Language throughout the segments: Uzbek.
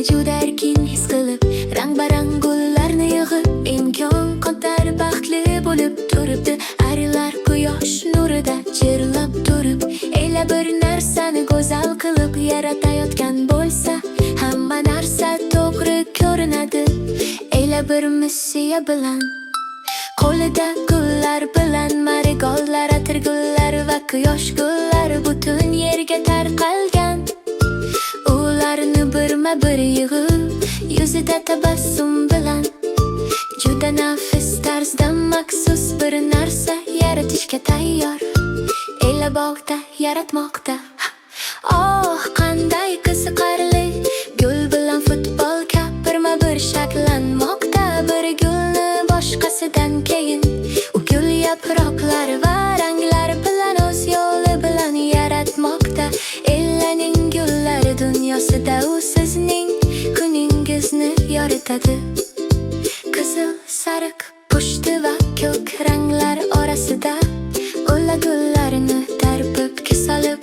juda erkin his qilib, rang-barang gullarni yig'ib, imkon qadar baxtli bo'lib turibdi. Arilar quyosh nurida chirlab turib, ela bir narsani go'zal qilib yaratayotgan bo'lsa, hamma narsa to'g'ri ko'rinadi. Ela bir missiya bilan, qo'lida gullar bilan, marigoldlar, atirgullar va quyosh gullari butun yerga tarqalgan. Ularni birma-bir yig'ib, yuzida tabassum bilan, juda nafis tarzda maxsus bir narsa yaratishga tayyor. Ela bog'da yaratmoqda. Oh, qanday qiziqarli! Gul bilan futbolka birma-bir shakllanmoqda. Bir gulni boshqasidan keyin u gul yaproqlari va ranglar bilan o'z yo'li bilan yaratmoqda. Elaning gullari dunyosida u sizning kuningizni yoritadi. Qizil, sariq, pushti va ko'k ranglar orasida ula gullarini tartibga solib,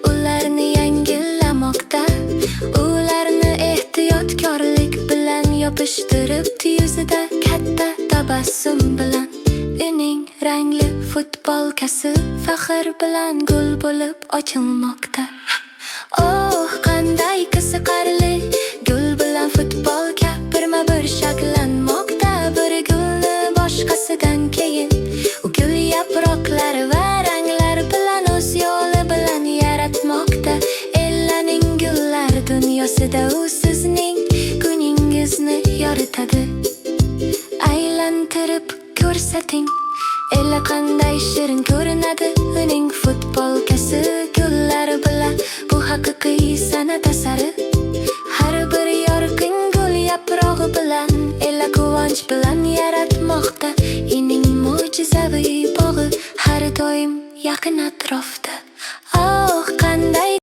ularni yangilamoqda. Ularni ehtiyotkorlik bilan yopishtirib, yuzida katta tabassum bilan uning rangli futbolkasi faxr bilan gul bo'lib ochilmoqda. Oh, qanday qiziqarli! Gul bilan futbolka birma-bir shakllanmoqda. Bir gulni boshqasidan keyin u gul yaproqlari va ranglar bilan o'z yo'li bilan yaratmoqda. Elaning gullari dunyosida u sizning kuningizni yoritadi. Aylantirib ko'rsating, ela qanday shirin ko'rinadi uning futbolkasi gullari bilan. Bu haqiqiy san'at asari. Har bir yorqin gul yaprog'i bilan ela quvonch bilan yaratmoqda. Uning mo'jizaviy bog'i har doim yaqin atrofda.